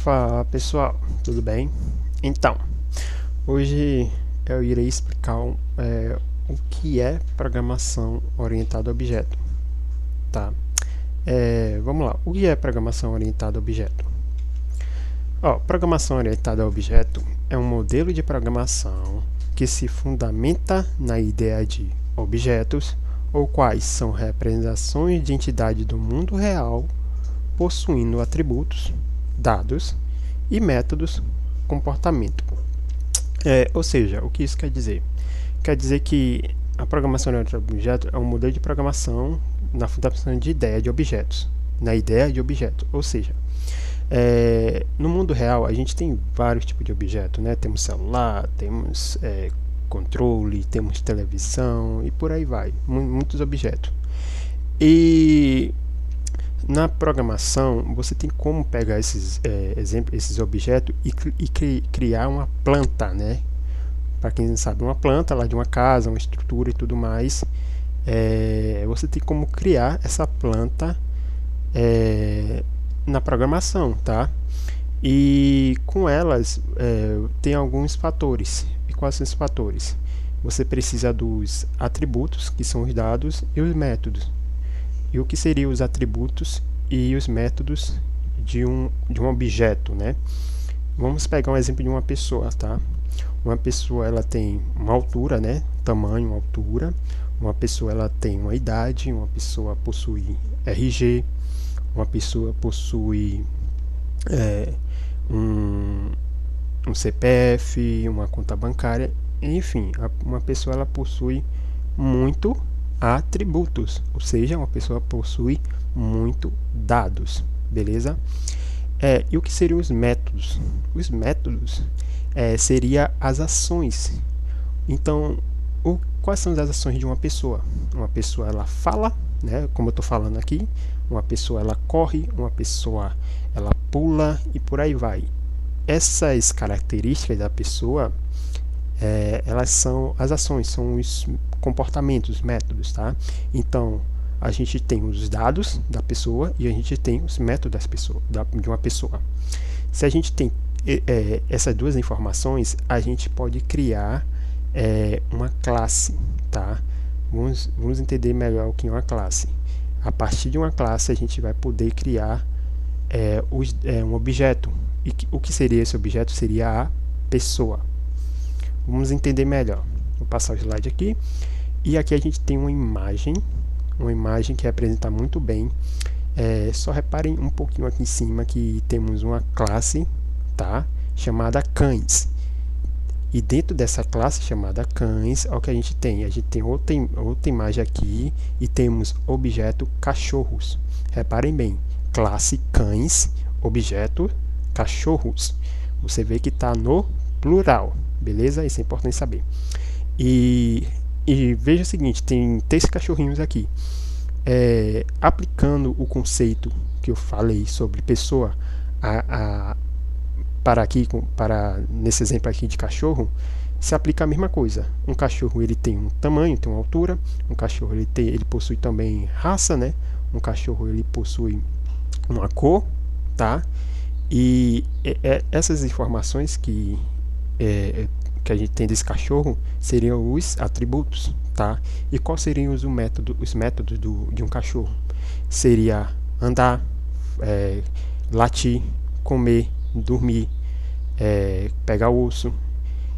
Fala pessoal, tudo bem? Então, hoje eu irei explicar o que é programação orientada a objeto, tá? Vamos lá, o que é programação orientada a objeto? Programação orientada a objeto é um modelo de programação que se fundamenta na ideia de objetos, ou quais são representações de entidade do mundo real, possuindo atributos, dados e métodos comportamento. Ou seja, o que isso quer dizer? Quer dizer que a programação orientada a objeto é um modelo de programação na fundamentação de ideia de objetos, na ideia de objeto, ou seja, no mundo real a gente tem vários tipos de objetos, né? Temos celular, temos controle, temos televisão e por aí vai, muitos objetos. E na programação você tem como pegar esses esses objetos e criar uma planta, né? Para quem não sabe, uma planta lá de uma casa, uma estrutura e tudo mais, você tem como criar essa planta na programação, tá? E com elas tem alguns fatores. E quais são esses fatores? Você precisa dos atributos, que são os dados, e os métodos. E o que seriam os atributos e os métodos de um objeto, né? Vamos pegar um exemplo de uma pessoa, tá? Uma pessoa, ela tem uma altura, né? Tamanho, altura. Uma pessoa, ela tem uma idade. Uma pessoa possui RG. Uma pessoa possui um CPF, uma conta bancária. Enfim, uma pessoa, ela possui muito atributos, ou seja, uma pessoa possui muito dados, beleza? E o que seriam os métodos? Os métodos seria as ações. Então, quais são as ações de uma pessoa? Uma pessoa, ela fala, né, como eu estou falando aqui. Uma pessoa, ela corre, uma pessoa, ela pula e por aí vai. Essas características da pessoa, elas são as ações, são os comportamentos, métodos, tá? Então, a gente tem os dados da pessoa e a gente tem os métodos de uma pessoa. Se a gente tem essas duas informações, a gente pode criar uma classe, tá? Vamos entender melhor o que é uma classe. A partir de uma classe, a gente vai poder criar um objeto. E o que seria esse objeto? Seria a pessoa. Vamos entender melhor. Vou passar o slide aqui. E aqui a gente tem uma imagem que representa muito bem. Só reparem um pouquinho aqui em cima que temos uma classe, tá? Chamada cães. E dentro dessa classe chamada cães, olha o que a gente tem. A gente tem outra imagem aqui e temos objeto cachorros. Reparem bem, classe cães, objeto cachorros. Você vê que está no plural, beleza? Isso é importante saber. E veja o seguinte, tem 3 cachorrinhos aqui. Aplicando o conceito que eu falei sobre pessoa para nesse exemplo aqui de cachorro, se aplica a mesma coisa. Um cachorro, ele tem um tamanho, tem uma altura. Um cachorro, ele possui também raça, né? Um cachorro, ele possui uma cor, tá? E essas informações que a gente tem desse cachorro seriam os atributos, tá? E quais seriam os métodos de um cachorro? Seria andar, latir, comer, dormir, pegar o osso.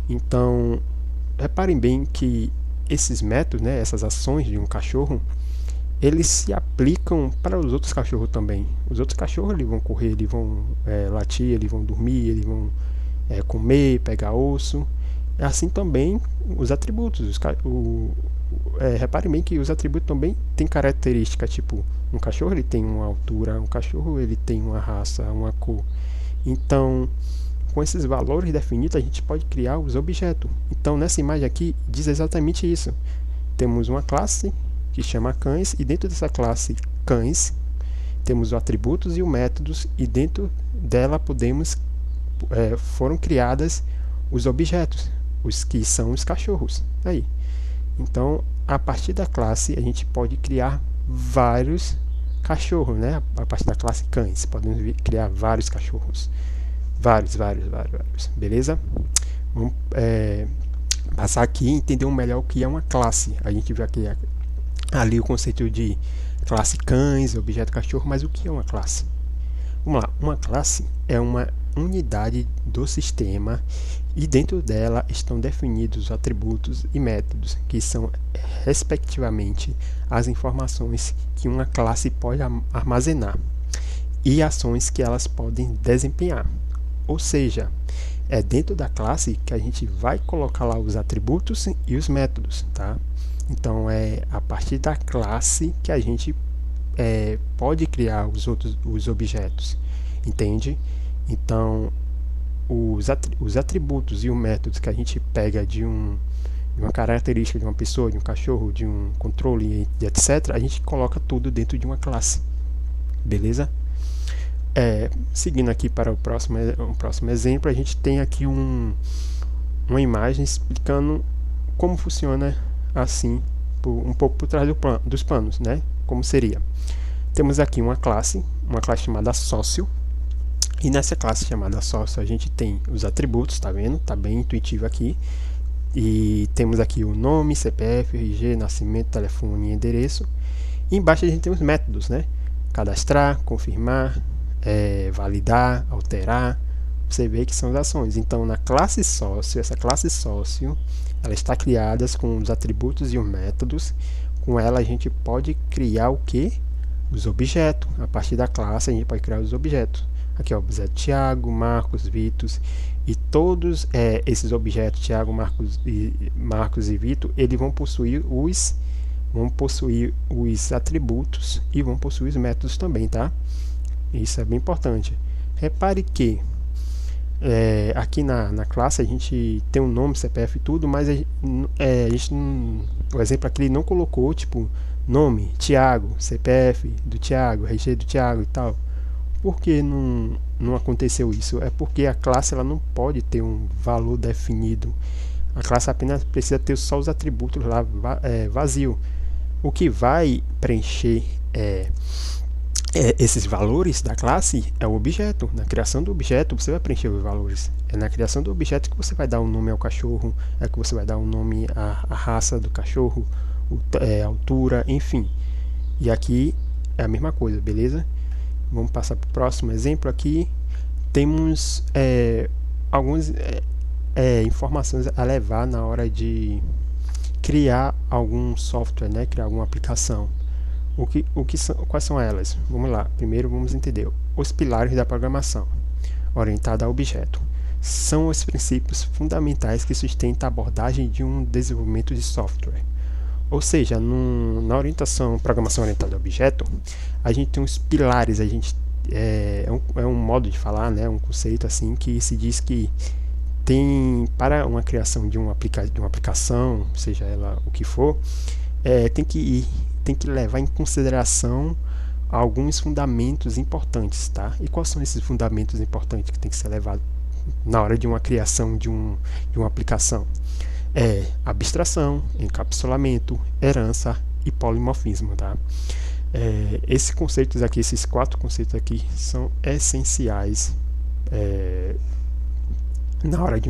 Então, reparem bem que esses métodos, né, essas ações de um cachorro, eles se aplicam para os outros cachorros também. Os outros cachorros, eles vão correr, eles vão latir, eles vão dormir, eles vão comer, pegar osso. Assim também os atributos. Reparem bem que os atributos também têm características, tipo, um cachorro, ele tem uma altura, um cachorro, ele tem uma raça, uma cor. Então, com esses valores definidos, a gente pode criar os objetos. Então, nessa imagem aqui, diz exatamente isso. Temos uma classe que chama cães, e dentro dessa classe cães, temos os atributos e os métodos, e dentro dela foram criadas os objetos, os que são os cachorros. Aí. Então, a partir da classe, a gente pode criar vários cachorros, né? A partir da classe cães, podemos criar vários cachorros. Vários, beleza? Vamos passar aqui e entender melhor o que é uma classe. A gente viu aqui ali o conceito de classe cães, objeto cachorro, mas o que é uma classe? Vamos lá, uma classe é uma unidade do sistema e dentro dela estão definidos atributos e métodos que são respectivamente as informações que uma classe pode armazenar e ações que elas podem desempenhar. Ou seja, é dentro da classe que a gente vai colocar lá os atributos e os métodos, tá? Então é a partir da classe que a gente pode criar os objetos, entende? Então os atributos e os métodos que a gente pega de uma característica de uma pessoa, de um cachorro, de um controle, etc., a gente coloca tudo dentro de uma classe, beleza? Seguindo aqui para o próximo exemplo, a gente tem aqui uma imagem explicando como funciona assim, um pouco por trás dos panos, né? Como seria? Temos aqui uma classe chamada sócio, e nessa classe chamada sócio a gente tem os atributos, tá vendo? Tá bem intuitivo aqui. E temos aqui o nome, CPF, RG, nascimento, telefone e endereço. E embaixo a gente tem os métodos, né? Cadastrar, confirmar, validar, alterar. Você vê que são as ações. Então na classe sócio, essa classe sócio, ela está criada com os atributos e os métodos. Com ela a gente pode criar o que? Os objetos. A partir da classe a gente pode criar os objetos. Aqui é o objeto Tiago, Marcos, Vitor, e todos esses objetos, Tiago, Marcos e Vitor, eles vão possuir os atributos e vão possuir os métodos também, tá? Isso é bem importante. Repare que aqui na classe a gente tem um nome, CPF e tudo, mas a gente o exemplo aqui ele não colocou tipo nome, Tiago, CPF do Tiago, RG do Tiago e tal. Por que não aconteceu isso? É porque a classe ela não pode ter um valor definido. A classe apenas precisa ter só os atributos lá vazio. O que vai preencher esses valores da classe é o objeto. Na criação do objeto você vai preencher os valores. É na criação do objeto que você vai dar um nome ao cachorro, é que você vai dar um nome à raça do cachorro, altura, enfim. E aqui é a mesma coisa, beleza? Vamos passar para o próximo exemplo aqui. Temos algumas informações a levar na hora de criar algum software, né? Criar alguma aplicação. Quais são elas? Vamos lá. Primeiro vamos entender os pilares da programação orientada a objeto. São os princípios fundamentais que sustentam a abordagem de um desenvolvimento de software. Ou seja, na programação orientada a objeto, a gente tem os pilares, é um modo de falar, né, um conceito assim que se diz que tem para uma criação de uma aplicação, seja ela o que for, tem que levar em consideração alguns fundamentos importantes, tá? E quais são esses fundamentos importantes que tem que ser levados na hora de uma criação de uma aplicação? Abstração, encapsulamento, herança e polimorfismo, tá? Esses 4 conceitos aqui são essenciais na hora de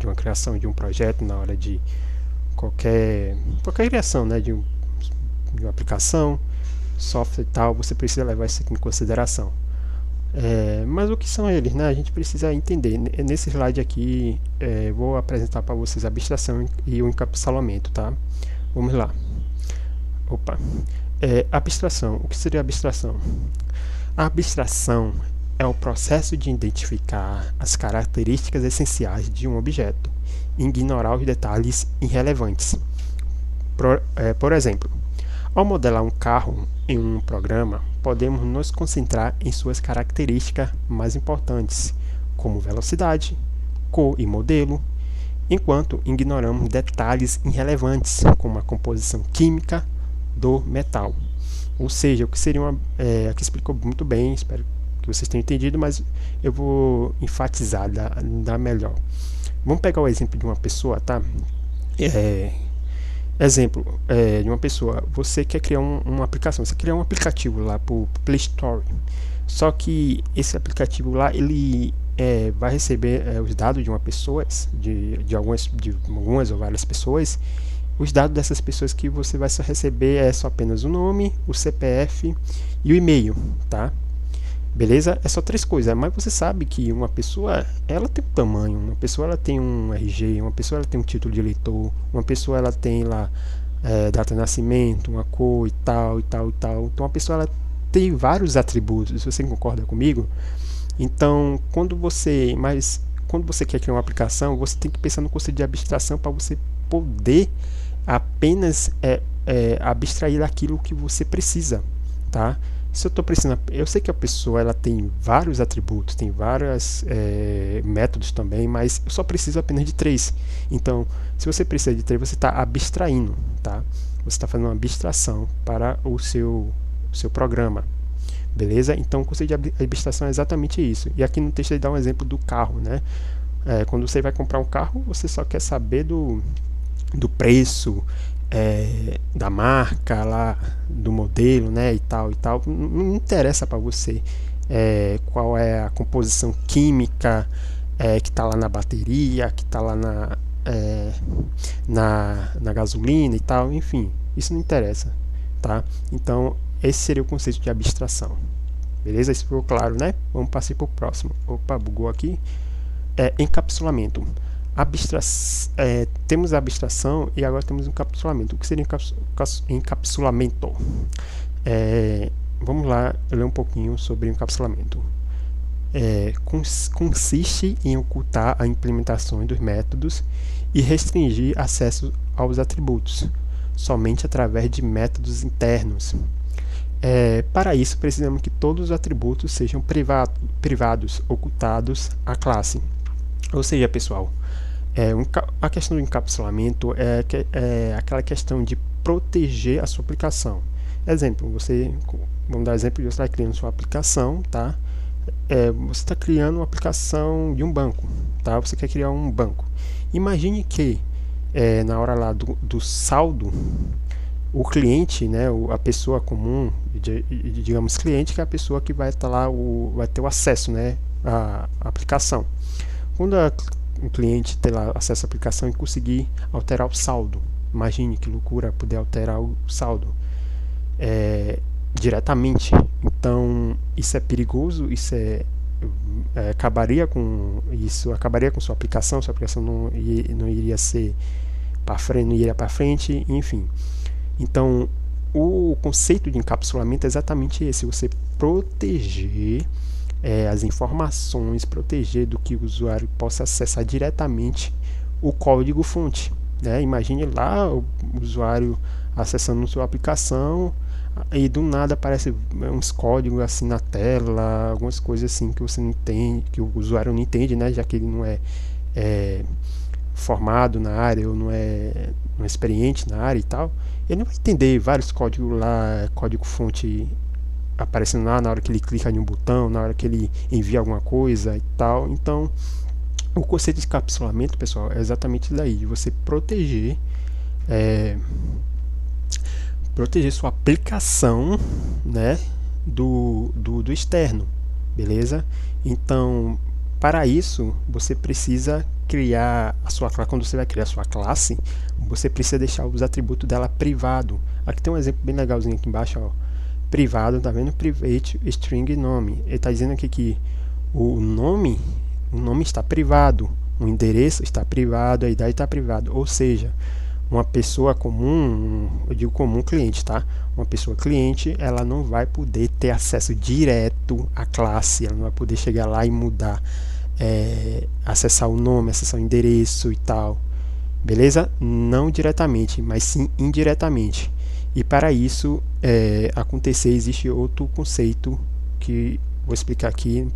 uma criação de um projeto, na hora de qualquer criação, né, de uma aplicação, software e tal. Você precisa levar isso aqui em consideração. Mas o que são eles, né? A gente precisa entender. Nesse slide aqui vou apresentar para vocês a abstração e o encapsulamento, tá? Vamos lá. Abstração. O que seria abstração? A abstração é o processo de identificar as características essenciais de um objeto e ignorar os detalhes irrelevantes. Por exemplo, ao modelar um carro em um programa, podemos nos concentrar em suas características mais importantes, como velocidade, cor e modelo, enquanto ignoramos detalhes irrelevantes, como a composição química do metal. Ou seja, o que seria aqui explicou muito bem, espero que vocês tenham entendido, mas eu vou enfatizar, dar melhor. Vamos pegar o exemplo de uma pessoa, tá? Exemplo de uma pessoa, você quer criar uma aplicação, você quer um aplicativo lá para o Play Store, só que esse aplicativo lá, ele vai receber os dados de uma pessoa, de algumas ou várias pessoas. Os dados dessas pessoas que você vai só receber é só apenas o nome, o CPF e o e-mail, tá? Beleza? É só 3 coisas, mas você sabe que uma pessoa, ela tem um tamanho, uma pessoa ela tem um RG, uma pessoa ela tem um título de eleitor, uma pessoa ela tem lá data de nascimento, uma cor e tal, e tal, e tal. Então a pessoa ela tem vários atributos, você concorda comigo? Então, quando você quer criar uma aplicação, você tem que pensar no conceito de abstração para você poder apenas abstrair daquilo que você precisa, tá? Se eu estou precisando, eu sei que a pessoa ela tem vários atributos, tem vários métodos também, mas eu só preciso apenas de 3. Então, se você precisa de 3, você está abstraindo, tá? Você está fazendo uma abstração para o seu programa, beleza? Então, o conceito de abstração é exatamente isso. E aqui no texto ele dá um exemplo do carro, né? Quando você vai comprar um carro, você só quer saber do preço, da marca lá, do modelo, né, e tal e tal. Não interessa para você qual é a composição química que está lá na bateria, que está lá na gasolina e tal, enfim, isso não interessa, tá? Então esse seria o conceito de abstração, beleza? Isso ficou claro, né? Vamos passar para o próximo. Opa, bugou aqui. Encapsulamento. Temos a abstração e agora temos encapsulamento. O que seria encapsulamento? Vamos lá ler um pouquinho sobre encapsulamento. Consiste em ocultar a implementação dos métodos e restringir acesso aos atributos, somente através de métodos internos. Para isso, precisamos que todos os atributos sejam privados, ocultados à classe. Ou seja, pessoal, a questão do encapsulamento é aquela questão de proteger a sua aplicação. Exemplo, vamos dar exemplo de você está criando sua aplicação, tá? Você está criando uma aplicação de um banco, tá? Você quer criar um banco. Imagine que na hora lá do saldo, o cliente, né, a pessoa comum, digamos cliente, que é a pessoa que vai estar lá, vai ter o acesso, né, à aplicação. Quando o cliente ter lá acesso à aplicação e conseguir alterar o saldo, imagine que loucura poder alterar o saldo diretamente. Então isso é perigoso, isso acabaria com sua aplicação não iria ser para frente, não iria para frente, enfim. Então o conceito de encapsulamento é exatamente esse: você proteger as informações, proteger do que o usuário possa acessar diretamente o código-fonte, né? Imagine lá o usuário acessando sua aplicação e do nada aparece uns códigos assim na tela, algumas coisas assim que você não entende, que o usuário não entende, né? Já que ele não é formado na área ou não é experiente na área e tal, ele não vai entender vários códigos lá, código-fonte aparecendo lá na hora que ele clica em um botão, na hora que ele envia alguma coisa e tal. Então o conceito de encapsulamento, pessoal, é exatamente daí, de você proteger sua aplicação, né, do externo, beleza? Então para isso você precisa criar a sua classe. Quando você vai criar a sua classe, você precisa deixar os atributos dela privado. Aqui tem um exemplo bem legalzinho aqui embaixo, ó. Privado, tá vendo? Private string nome. Ele está dizendo aqui que o nome está privado, o endereço está privado, a idade está privada. Ou seja, uma pessoa comum, eu digo comum cliente, tá? Uma pessoa cliente, ela não vai poder ter acesso direto à classe, ela não vai poder chegar lá e mudar, acessar o nome, acessar o endereço e tal. Beleza? Não diretamente, mas sim indiretamente. E para isso acontecer, existe outro conceito que vou explicar aqui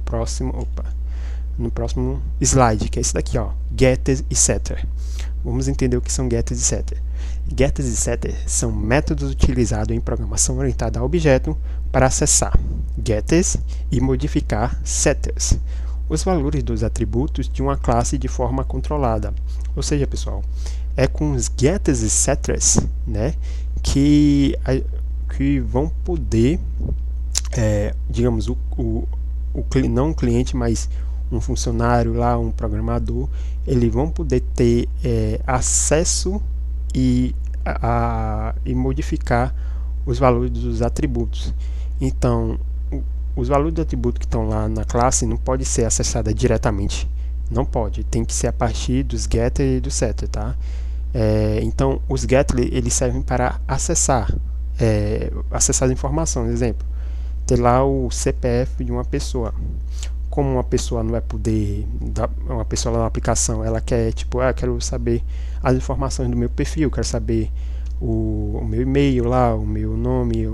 no próximo slide, que é esse daqui, ó, getters e setter. Vamos entender o que são getters e setters. Getters e setters são métodos utilizados em programação orientada a objeto para acessar getters e modificar setters, os valores dos atributos de uma classe de forma controlada. Ou seja, pessoal, é com os getters e setters, né, que vão poder, digamos, não o cliente, mas um funcionário lá, um programador, eles vão poder ter acesso e modificar os valores dos atributos. Então, os valores do atributo que estão lá na classe não pode ser acessada diretamente, não pode, tem que ser a partir dos getter e do setter, tá? Então, os getter eles servem para acessar as informações. Exemplo, ter lá o CPF de uma pessoa. Como uma pessoa não vai poder, uma pessoa lá na aplicação, ela quer, tipo, quero saber as informações do meu perfil, quero saber o meu e-mail lá, o meu nome,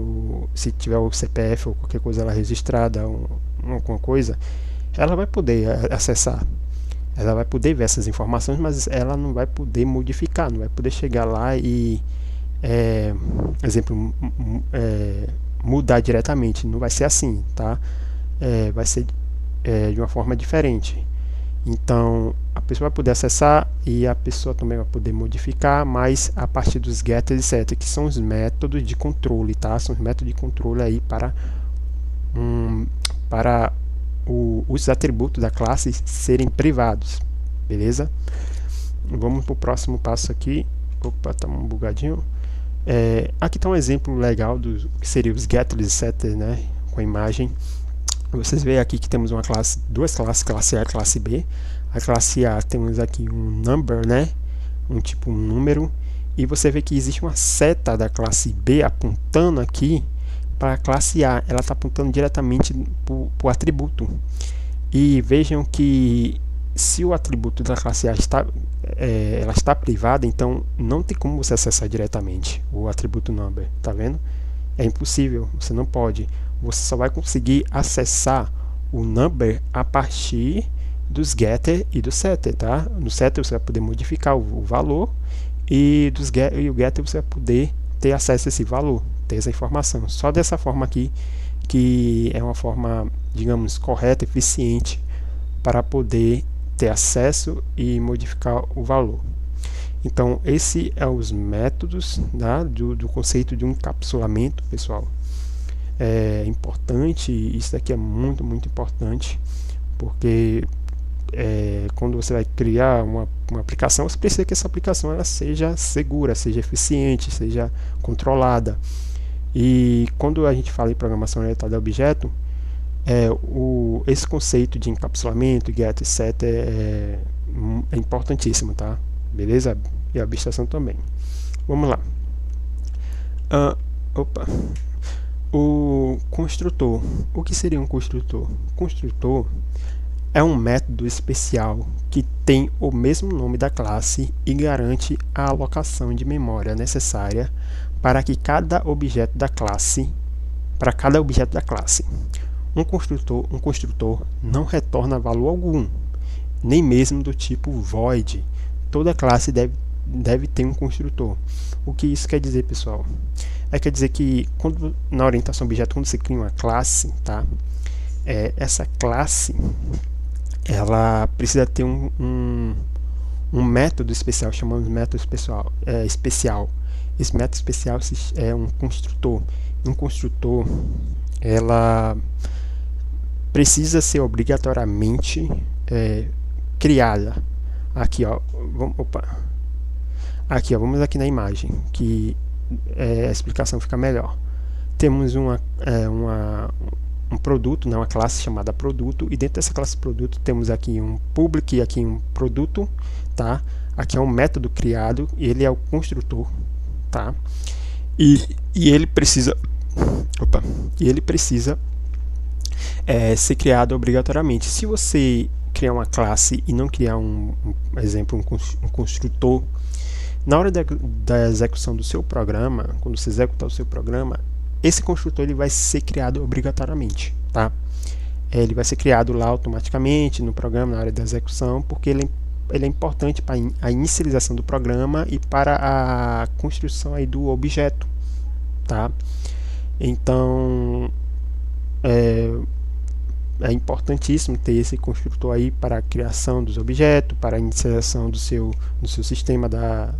se tiver o CPF ou qualquer coisa lá registrada, alguma coisa, ela vai poder acessar, ela vai poder ver essas informações, mas ela não vai poder modificar, não vai poder chegar lá e, exemplo, mudar diretamente, não vai ser assim, tá? Vai ser de uma forma diferente. Então a pessoa vai poder acessar e a pessoa também vai poder modificar, mas a partir dos getters e setters, que são os métodos de controle, tá? São os métodos de controle aí para os atributos da classe serem privados, beleza? Vamos para o próximo passo aqui. Opa, tá um bugadinho. Aqui está um exemplo legal do que seria os getters e setters, né? Com a imagem. Vocês veem aqui que temos duas classes, classe A e classe B. A classe A temos aqui um number, né? Um número. E você vê que existe uma seta da classe B apontando aqui para a classe A. Ela está apontando diretamente para o atributo. E vejam que se o atributo da classe A ela está privada, então não tem como você acessar diretamente o atributo number. Tá vendo? É impossível, você não pode. Você só vai conseguir acessar o number a partir dos getter e do setter, tá? No setter você vai poder modificar o valor e o getter você vai poder ter acesso a esse valor, ter essa informação. Só dessa forma aqui, que é uma forma, digamos, correta, eficiente para poder ter acesso e modificar o valor. Então, esse é os métodos, tá? do conceito de um encapsulamento, pessoal. É importante, isso daqui é muito, muito importante, porque quando você vai criar uma aplicação, você precisa que essa aplicação ela seja segura, seja eficiente, seja controlada. E quando a gente fala em programação orientada a objeto, esse conceito de encapsulamento, get, set é importantíssimo, tá? Beleza? E a abstração também. Vamos lá. O construtor. O que seria um construtor? Construtor é um método especial que tem o mesmo nome da classe e garante a alocação de memória necessária para cada objeto da classe. Um construtor não retorna valor algum, nem mesmo do tipo void. Toda classe deve ter um construtor. O que isso quer dizer, pessoal? Quer dizer que na orientação objeto, quando você cria uma classe, tá? Essa classe ela precisa ter um método especial, chamamos de método especial. Esse método especial é um construtor. Um construtor ela precisa ser obrigatoriamente criada. Aqui, ó, vamos aqui na imagem que a explicação fica melhor. Temos um produto, uma classe chamada produto, e dentro dessa classe produto temos aqui um public e aqui um produto, tá? Aqui é um método criado, ele é o construtor, tá? E ele precisa ser criado obrigatoriamente. Se você criar uma classe e não criar um construtor, na hora da execução do seu programa, quando você executar o seu programa, esse construtor ele vai ser criado obrigatoriamente, tá? Ele vai ser criado lá automaticamente no programa, na hora da execução, porque ele é importante para a inicialização do programa e para a construção aí do objeto, tá? Então é importantíssimo ter esse construtor aí para a criação dos objetos, para a inicialização do seu sistema da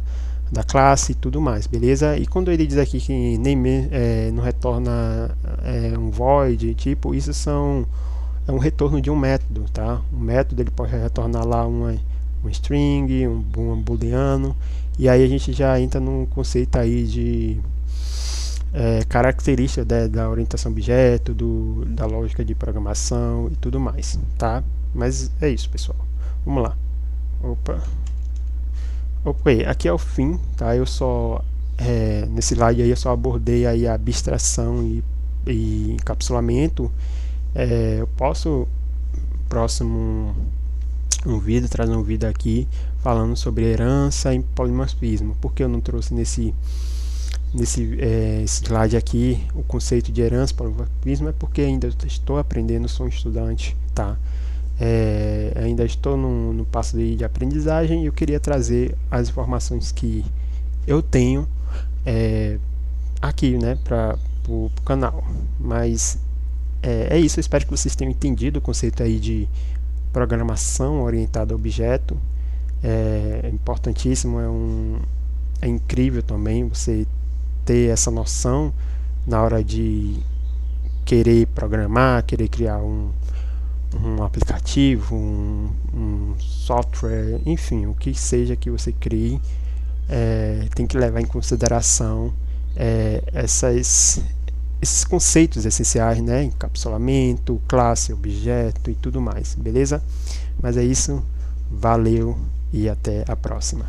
classe e tudo mais, beleza? E quando ele diz aqui que nem não retorna um void, tipo, isso são é um retorno de um método, tá? Um método ele pode retornar lá um string, um booleano, e aí a gente já entra num conceito aí de característica da orientação objeto, da lógica de programação e tudo mais, tá? Mas é isso, pessoal. Vamos lá. Opa, aqui é o fim, tá? Eu só nesse slide aí eu só abordei aí a abstração e encapsulamento. Eu posso próximo trazer um vídeo aqui falando sobre herança e polimorfismo. Por que eu não trouxe nesse slide aqui o conceito de herança e polimorfismo? É porque ainda estou aprendendo, sou um estudante, tá? Ainda estou no passo de aprendizagem e eu queria trazer as informações que eu tenho aqui, né, para o canal. Mas é isso, eu espero que vocês tenham entendido o conceito aí de programação orientada a objeto. É importantíssimo, é incrível também você ter essa noção na hora de querer programar, querer criar um aplicativo, um software, enfim, o que seja que você crie, tem que levar em consideração esses conceitos essenciais, né? Encapsulamento, classe, objeto e tudo mais, beleza? Mas é isso, valeu e até a próxima.